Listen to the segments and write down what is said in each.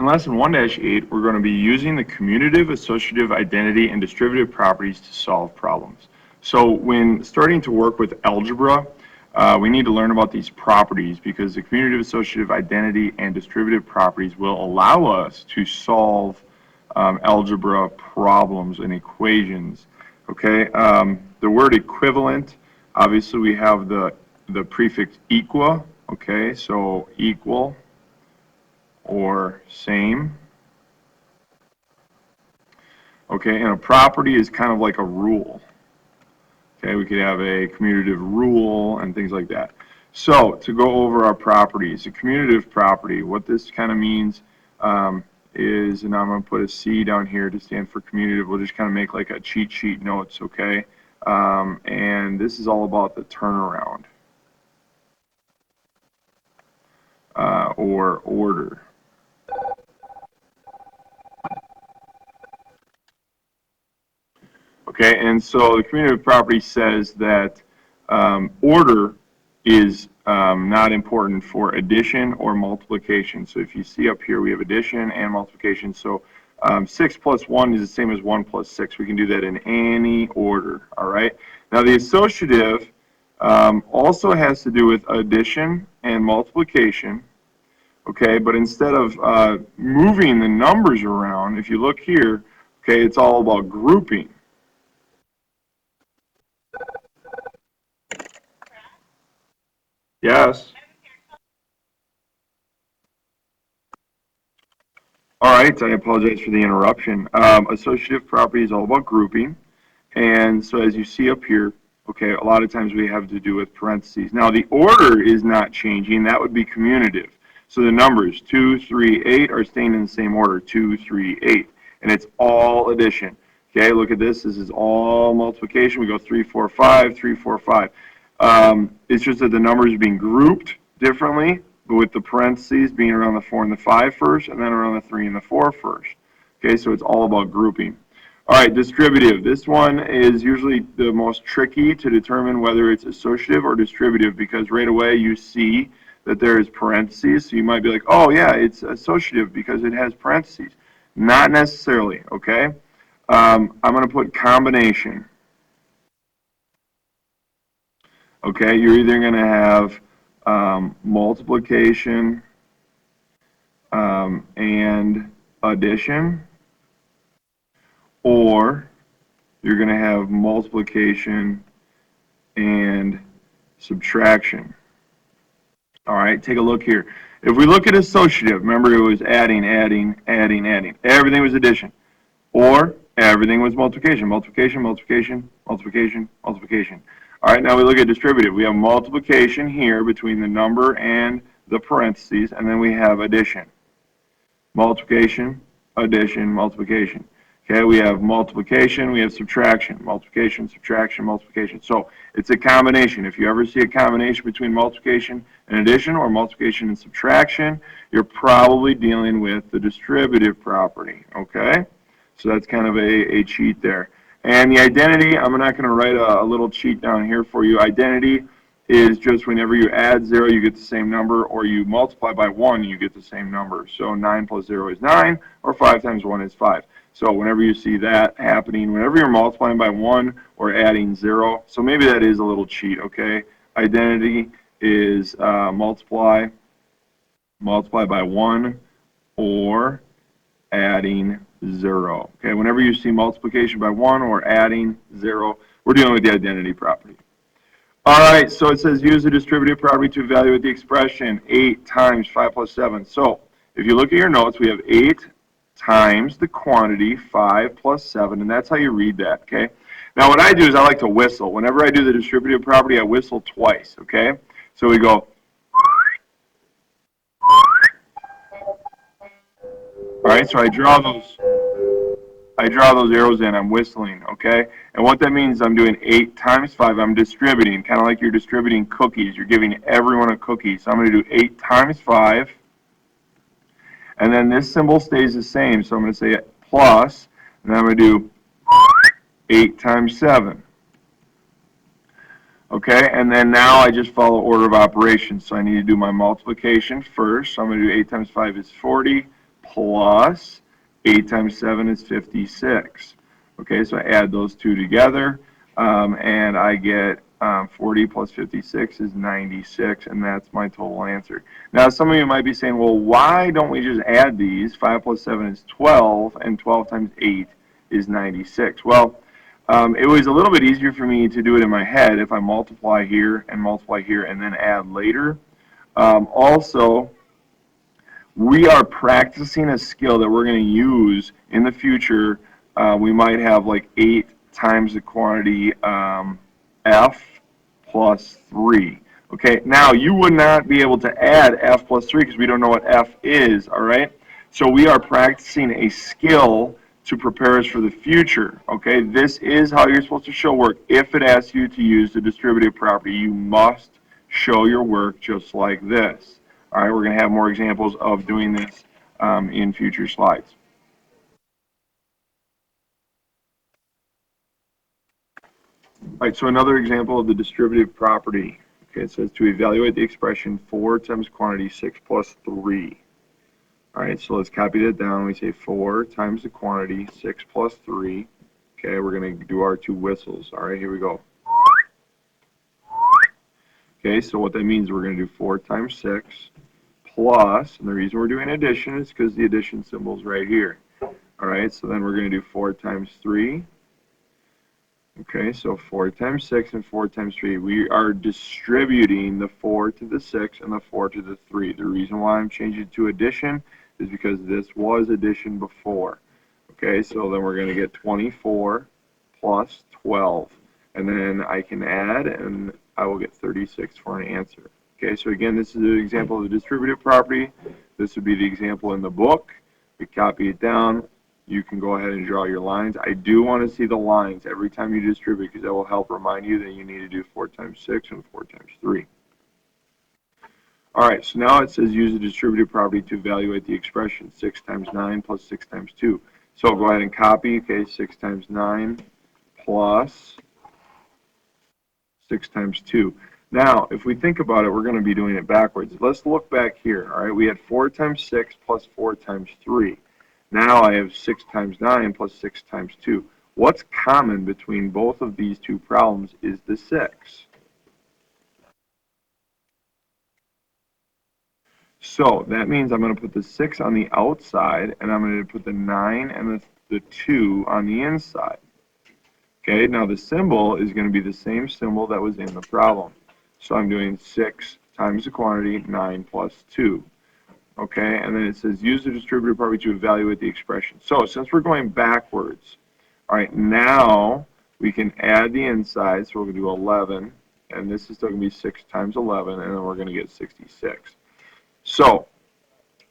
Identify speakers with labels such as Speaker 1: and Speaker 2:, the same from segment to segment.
Speaker 1: lesson 1-8, we're going to be using the commutative, associative, identity, and distributive properties to solve problems. So when starting to work with algebra, we need to learn about these properties because the commutative, associative, identity, and distributive properties will allow us to solve algebra problems and equations. Okay, the word equivalent, obviously we have the prefix equa. Okay, so equal or same. Okay, and a property is kind of like a rule. Okay, we could have a commutative rule and things like that. So, to go over our properties, a commutative property, what this kind of means is, and I'm going to put a C down here to stand for commutative. We'll just kind of make like a cheat sheet notes, okay? And this is all about the turnaround or order. Okay, and so the commutative property says that order is not important for addition or multiplication. So if you see up here, we have addition and multiplication. So 6 plus 1 is the same as 1 plus 6. We can do that in any order, all right? Now the associative also has to do with addition and multiplication, okay? But instead of moving the numbers around, if you look here, okay, it's all about grouping. Yes. All right, I apologize for the interruption. Associative property is all about grouping. And so as you see up here, okay, a lot of times we have to do with parentheses. Now the order is not changing. That would be commutative. So the numbers 2, 3, 8 are staying in the same order, 2, 3, 8. And it's all addition. Okay, look at this. This is all multiplication. We go 3, 4, 5, 3, 4, 5. It's just that the numbers are being grouped differently, with the parentheses being around the 4 and the 5 first, and then around the 3 and the 4 first. Okay, so it's all about grouping. All right, distributive. This one is usually the most tricky to determine whether it's associative or distributive, because right away you see that there is parentheses. So you might be like, oh yeah, it's associative because it has parentheses. Not necessarily, okay? I'm going to put combination. Okay, you're either going to have multiplication and addition, or you're going to have multiplication and subtraction. All right, take a look here. If we look at associative, remember it was adding, adding, adding, adding. Everything was addition. Or everything was multiplication, multiplication, multiplication, multiplication, multiplication. All right, now we look at distributive. We have multiplication here between the number and the parentheses, and then we have addition. Multiplication, addition, multiplication. Okay, we have multiplication, we have subtraction, multiplication, subtraction, multiplication. So it's a combination. If you ever see a combination between multiplication and addition or multiplication and subtraction, you're probably dealing with the distributive property, okay? So that's kind of a cheat there. And the identity, I'm not going to write a little cheat down here for you. Identity is just whenever you add 0, you get the same number, or you multiply by 1, you get the same number. So 9 plus 0 is 9, or 5 times 1 is 5. So whenever you see that happening, whenever you're multiplying by 1 or adding 0, so maybe that is a little cheat, okay? Identity is multiply by 1 or adding 0. Okay, whenever you see multiplication by 1 or adding 0, we're dealing with the identity property. All right, so it says use the distributive property to evaluate the expression 8 times 5 plus 7. So if you look at your notes, we have 8 times the quantity 5 plus 7, and that's how you read that, okay? Now what I do is I like to whistle. Whenever I do the distributive property, I whistle twice, okay? So we go. All right, so I draw those arrows in. I'm whistling, okay? And what that means, I'm doing 8 times 5. I'm distributing, kind of like you're distributing cookies. You're giving everyone a cookie. So I'm going to do 8 times 5. And then this symbol stays the same. So I'm going to say plus, and then I'm going to do 8 times 7. Okay, and then now I just follow order of operations. So I need to do my multiplication first. So I'm going to do 8 times 5 is 40, plus 8 times 7 is 56. Okay, so I add those two together, and I get 40 plus 56 is 96, and that's my total answer. Now, some of you might be saying, well, why don't we just add these? 5 plus 7 is 12, and 12 times 8 is 96. Well, it was a little bit easier for me to do it in my head if I multiply here and then add later. Also, we are practicing a skill that we're going to use in the future. We might have like 8 times the quantity f plus 3. Okay, now you would not be able to add f plus 3 because we don't know what f is, all right? So we are practicing a skill to prepare us for the future, okay? This is how you're supposed to show work. If it asks you to use the distributive property, you must show your work just like this. All right, we're going to have more examples of doing this in future slides. All right, so another example of the distributive property. Okay, it says to evaluate the expression 4 times quantity 6 plus 3. All right, so let's copy that down. We say 4 times the quantity 6 plus 3. Okay, we're going to do our two whistles. All right, here we go. Okay, so what that means, we're going to do 4 times 6 plus, and the reason we're doing addition is because the addition symbol is right here. All right, so then we're going to do 4 times 3. Okay, so 4 times 6 and 4 times 3. We are distributing the 4 to the 6 and the 4 to the 3. The reason why I'm changing it to addition is because this was addition before. Okay, so then we're going to get 24 plus 12. And then I can add, and I will get 36 for an answer. Okay, so again, this is an example of the distributive property. This would be the example in the book. We copy it down. You can go ahead and draw your lines. I do want to see the lines every time you distribute because that will help remind you that you need to do 4 times 6 and 4 times 3. All right, so now it says use the distributive property to evaluate the expression 6 times 9 plus 6 times 2. So go ahead and copy, okay, 6 times 9 plus 6 times 2. Now, if we think about it, we're going to be doing it backwards. Let's look back here, all right? We had 4 times 6 plus 4 times 3. Now I have 6 times 9 plus 6 times 2. What's common between both of these two problems is the 6. So that means I'm going to put the 6 on the outside, and I'm going to put the 9 and the 2 on the inside. Okay, now the symbol is going to be the same symbol that was in the problem. So I'm doing 6 times the quantity, 9 plus 2. Okay, and then it says use the distributive property to evaluate the expression. So since we're going backwards, all right, now we can add the inside. So we're going to do 11, and this is still going to be 6 times 11, and then we're going to get 66. So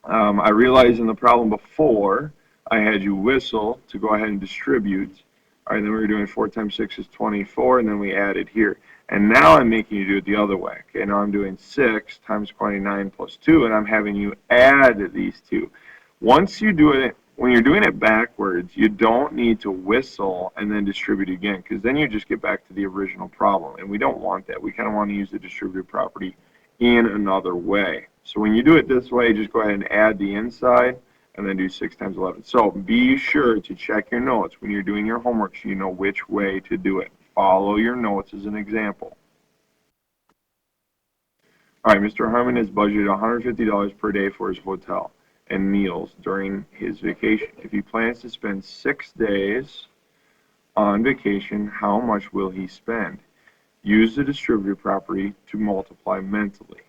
Speaker 1: I realized in the problem before, I had you whistle to go ahead and distribute. All right, then we were doing 4 times 6 is 24, and then we added here. And now I'm making you do it the other way. Okay, now I'm doing 6 times 29 plus 2, and I'm having you add these two. Once you do it, when you're doing it backwards, you don't need to whistle and then distribute again, because then you just get back to the original problem. And we don't want that. We kind of want to use the distributive property in another way. So when you do it this way, just go ahead and add the inside, and then do 6 times 11. So be sure to check your notes when you're doing your homework so you know which way to do it. Follow your notes as an example. All right, Mr. Harmon has budgeted $150 per day for his hotel and meals during his vacation. If he plans to spend 6 days on vacation, how much will he spend? Use the distributive property to multiply mentally.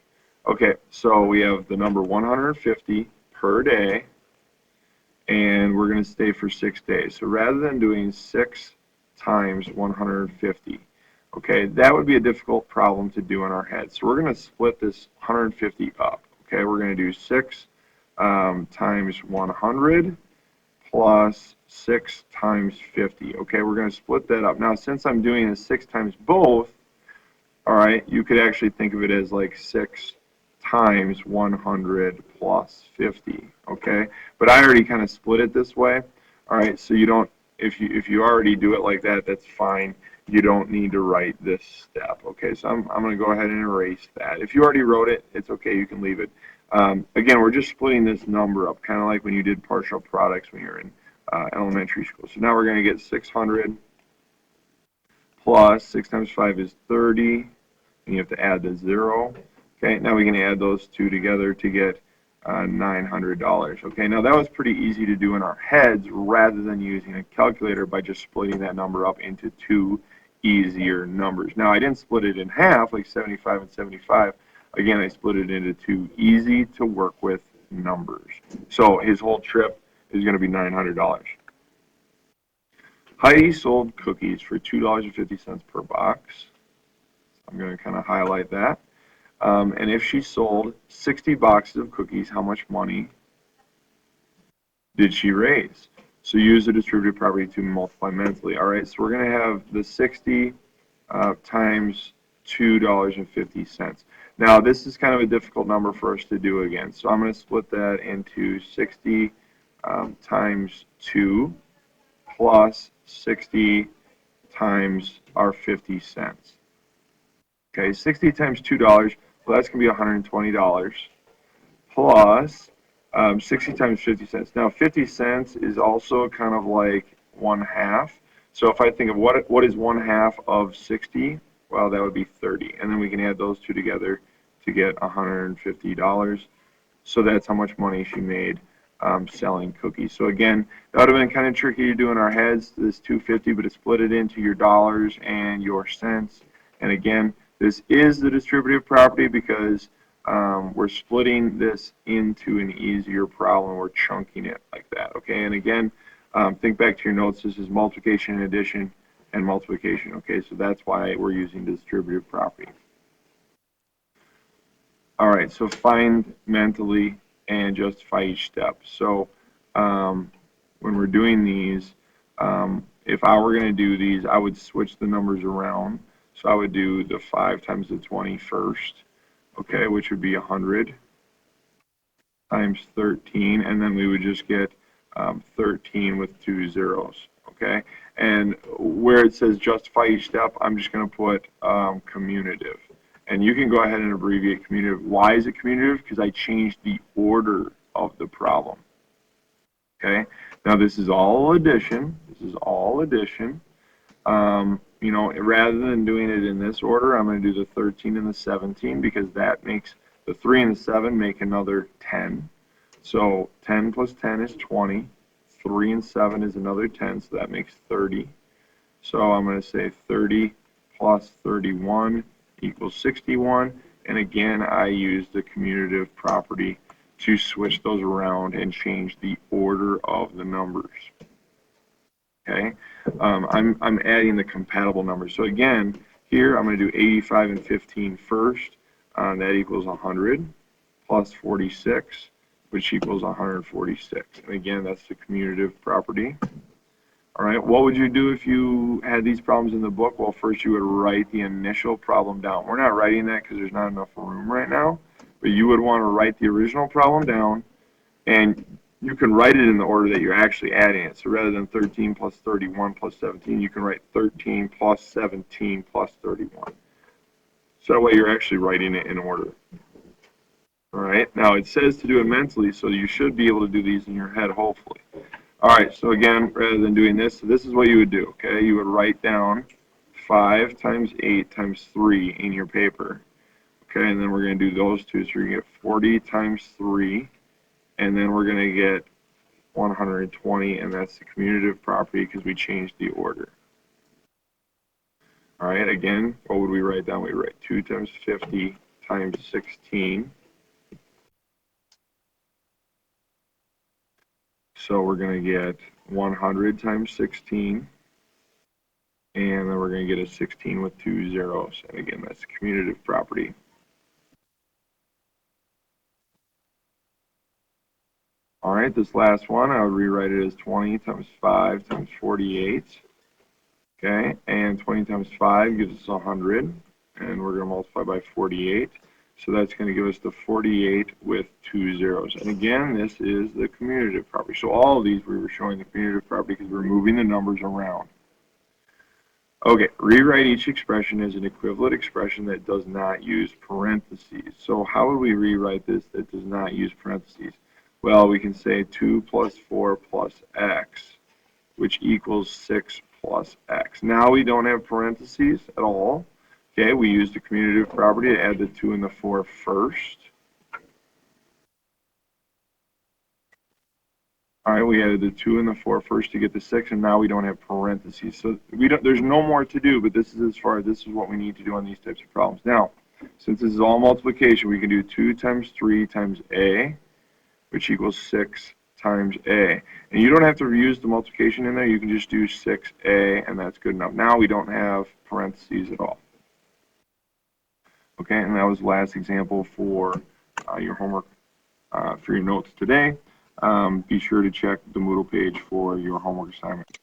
Speaker 1: Okay, so we have the number 150 per day, and we're going to stay for 6 days. So rather than doing 6 times 150, okay, that would be a difficult problem to do in our head. So we're going to split this 150 up. Okay, we're going to do 6 times 100 plus 6 times 50. Okay, we're going to split that up. Now, since I'm doing this 6 times both, all right, you could actually think of it as like 6 times 100 plus 50, okay? But I already kind of split it this way, all right? So you don't, if you already do it like that, that's fine. You don't need to write this step, okay? So I'm going to go ahead and erase that. If you already wrote it, it's okay, you can leave it. Again, we're just splitting this number up, kind of like when you did partial products when you're in elementary school. So now we're going to get 600 plus 6 times 5 is 30, and you have to add the 0. Okay, now we can add those two together to get $900. Okay, now that was pretty easy to do in our heads rather than using a calculator by just splitting that number up into two easier numbers. Now I didn't split it in half like 75 and 75. Again, I split it into two easy to work with numbers. So his whole trip is going to be $900. Heidi sold cookies for $2.50 per box. I'm going to kind of highlight that. And if she sold 60 boxes of cookies, how much money did she raise? So use the distributive property to multiply mentally. All right, so we're going to have the 60 times $2.50. Now, this is kind of a difficult number for us to do again. So I'm going to split that into 60 times 2 plus 60 times our 50 cents. Okay, 60 times $2, well, that's going to be $120 plus 60 times 50 cents. Now, 50 cents is also kind of like 1/2. So if I think of what is 1/2 of 60, well, that would be 30. And then we can add those two together to get $150. So that's how much money she made selling cookies. So again, that would have been kind of tricky to do in our heads, this 250, but it's split it into your dollars and your cents. And again, this is the distributive property because we're splitting this into an easier problem. We're chunking it like that, okay? And again, think back to your notes. This is multiplication and addition and multiplication, okay? So that's why we're using distributive property. All right, so find mentally and justify each step. So when we're doing these, if I were going to do these, I would switch the numbers around. So I would do the 5 times the 20 first, okay, which would be 100 times 13, and then we would just get 13 with 2 zeros, okay? And where it says justify each step, I'm just going to put commutative. And you can go ahead and abbreviate commutative. Why is it commutative? Because I changed the order of the problem, okay? Now this is all addition. This is all addition. You know, rather than doing it in this order, I'm going to do the 13 and the 17 because that makes the 3 and the 7 make another 10. So 10 plus 10 is 20. 3 and 7 is another 10, so that makes 30. So I'm going to say 30 plus 31 equals 61. And again, I use the commutative property to switch those around and change the order of the numbers. Okay, I'm adding the compatible numbers. So again, here I'm going to do 85 and 15 first. That equals 100 plus 46, which equals 146. And again, that's the commutative property. All right, what would you do if you had these problems in the book? Well, first you would write the initial problem down. We're not writing that because there's not enough room right now, but you would want to write the original problem down, and you can write it in the order that you're actually adding it. So rather than 13 plus 31 plus 17, you can write 13 plus 17 plus 31. So that way you're actually writing it in order. All right, now it says to do it mentally, so you should be able to do these in your head, hopefully. All right, so again, rather than doing this, so this is what you would do, okay? You would write down 5 times 8 times 3 in your paper, okay? And then we're going to do those two, so you get 40 times 3, and then we're going to get 120, and that's the commutative property because we changed the order. All right, again, what would we write down? We write 2 times 50 times 16. So we're going to get 100 times 16, and then we're going to get a 16 with 2 zeros. And again, that's the commutative property. All right, this last one, I would rewrite it as 20 times 5 times 48. Okay, and 20 times 5 gives us 100, and we're going to multiply by 48. So that's going to give us the 48 with 2 zeros. And again, this is the commutative property. So all of these, we were showing the commutative property because we're moving the numbers around. Okay, rewrite each expression as an equivalent expression that does not use parentheses. So how would we rewrite this that does not use parentheses? Well, we can say 2 plus 4 plus x, which equals 6 plus x. Now we don't have parentheses at all. Okay, we used the commutative property to add the 2 and the 4 first. All right, we added the 2 and the 4 first to get the 6, and now we don't have parentheses. So there's no more to do, but this is what we need to do on these types of problems. Now, since this is all multiplication, we can do 2 times 3 times a, which equals 6 times a. And you don't have to reuse the multiplication in there. You can just do 6a, and that's good enough. Now we don't have parentheses at all. Okay, and that was the last example for your homework for your notes today. Be sure to check the Moodle page for your homework assignment.